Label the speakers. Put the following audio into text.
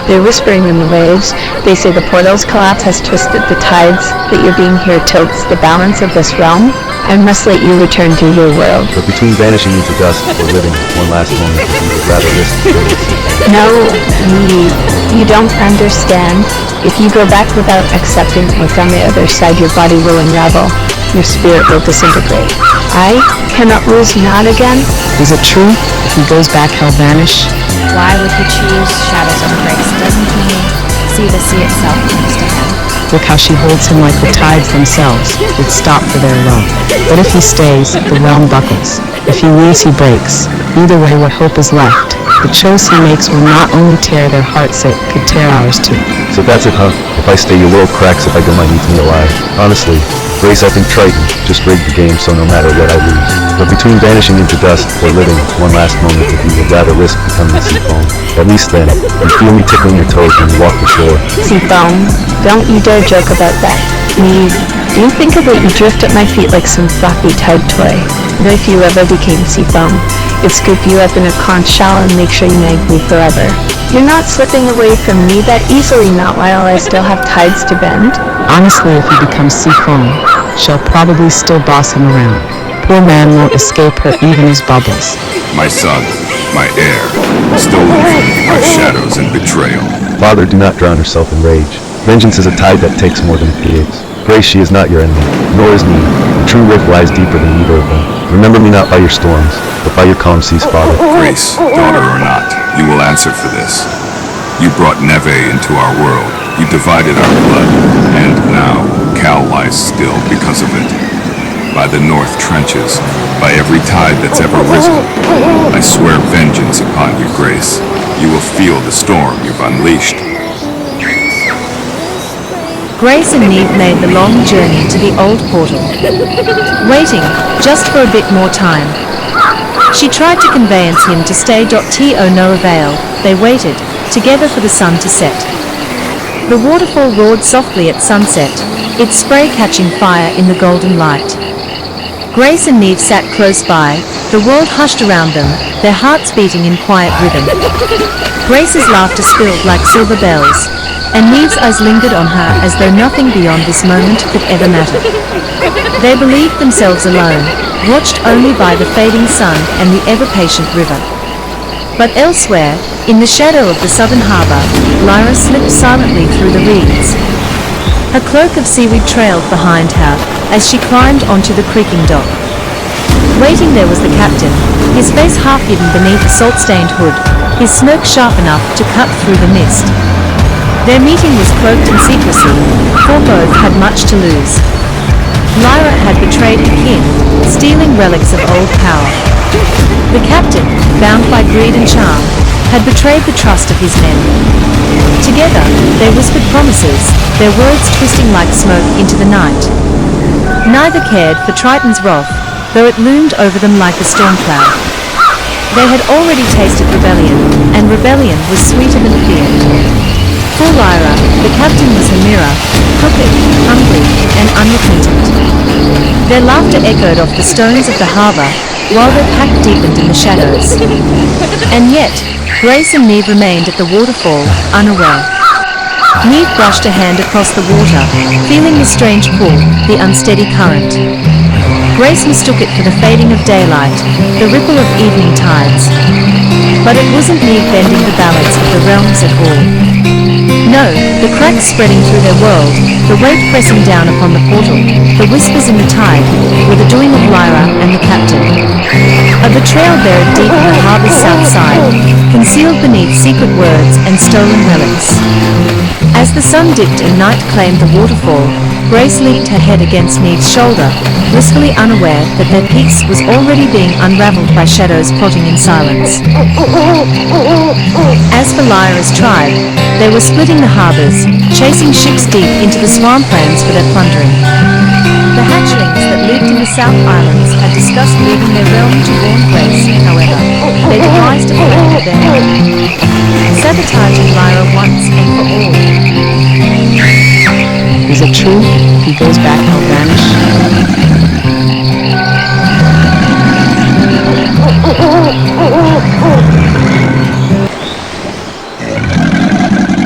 Speaker 1: They're whispering in the waves. They say the portal's collapse has twisted the tides, that your being here tilts the balance of this realm. I must let you return to your world.
Speaker 2: But between vanishing into dust or living one last moment, you would rather risk
Speaker 1: No, you don't understand. If you go back without accepting what's on the other side, your body will unravel. Your spirit will disintegrate. I cannot lose not again.
Speaker 3: Is it true? If he goes back, he'll vanish?
Speaker 4: Why would he choose shadows of grace? Doesn't he see the sea itself next to him?
Speaker 3: Look how she holds him like the tides themselves, would stop for their love. But if he stays, the realm buckles. If he leaves, he breaks. Either way, what hope is left? The choice he makes will not only tear their hearts, it could tear ours too.
Speaker 2: So that's it, huh? If I stay, your world cracks. If I go, might eat me alive. Honestly, Grace, I think Triton just rigged the game, so no matter what, I lose. But between vanishing into dust or living one last moment with you, would rather risk becoming sea foam. At least then, you feel me tickling your toes when you walk the shore.
Speaker 1: Sea foam, don't you dare joke about that. Do you think of it, you drift at my feet like some floppy tide toy. But if you ever became sea foam, it'd scoop you up in a conch shell and make sure you nag me forever. You're not slipping away from me that easily, not while I still have tides to bend.
Speaker 3: Honestly, if he becomes sea foam, she'll probably still boss him around. Poor man won't escape her even as bubbles.
Speaker 5: My son, my heir, stolen from me by shadows and betrayal.
Speaker 2: Father, do not drown yourself in rage. Vengeance is a tide that takes more than it creates. Grace, she is not your enemy, nor is me. The true rift lies deeper than either of them. Remember me not by your storms, but by your calm seas, Father.
Speaker 5: Grace, daughter or not, you will answer for this. You brought Neve into our world. You divided our blood, and now Cal lies still because of it. By the north trenches, by every tide that's ever risen, I swear vengeance upon you, Grace. You will feel the storm you've unleashed.
Speaker 4: Grace and Neve made the long journey to the old portal, waiting just for a bit more time. She tried to conveyance him to stay. To no avail. They waited together for the sun to set. The waterfall roared softly at sunset, its spray catching fire in the golden light. Grace and Neve sat close by, the world hushed around them, their hearts beating in quiet rhythm. Grace's laughter spilled like silver bells, and Neve's eyes lingered on her as though nothing beyond this moment could ever matter. They believed themselves alone, watched only by the fading sun and the ever-patient river. But elsewhere, in the shadow of the southern harbour, Lyra slipped silently through the reeds. Her cloak of seaweed trailed behind her as she climbed onto the creaking dock. Waiting there was the captain, his face half hidden beneath a salt-stained hood, his smirk sharp enough to cut through the mist. Their meeting was cloaked in secrecy, for both had much to lose. Lyra had betrayed her kin, stealing relics of old power. The captain, bound by greed and charm, had betrayed the trust of his men. Together, they whispered promises, their words twisting like smoke into the night. Neither cared for Triton's wrath, though it loomed over them like a storm cloud. They had already tasted rebellion, and rebellion was sweeter than fear. For Lyra, the captain was her mirror, crooked, hungry, and unrepentant. Their laughter echoed off the stones of the harbour, while their pack deepened in the shadows. And yet, Grace and Neve remained at the waterfall, unaware. Neve brushed a hand across the water, feeling the strange pull, the unsteady current. Grace mistook it for the fading of daylight, the ripple of evening tides. But it wasn't Neve bending the balance of the realms at all. No, the cracks spreading through their world, the weight pressing down upon the portal, the whispers in the tide, were the doing of Lyra and the captain. A betrayal buried deep in the harbour's south side, concealed beneath secret words and stolen relics. As the sun dipped and night claimed the waterfall, Grace leaned her head against Neve's shoulder, blissfully unaware that their peace was already being unravelled by shadows plotting in silence. As for Lyra's tribe, they were splitting the harbours, chasing ships deep into the swamplands for their plundering. The hatchlings that lived in the South Islands had discussed leaving their realm to warn Grace, however. They devised a plan of their own, sabotaging Lyra once and for all.
Speaker 3: Is it true? If he goes back, he'll vanish?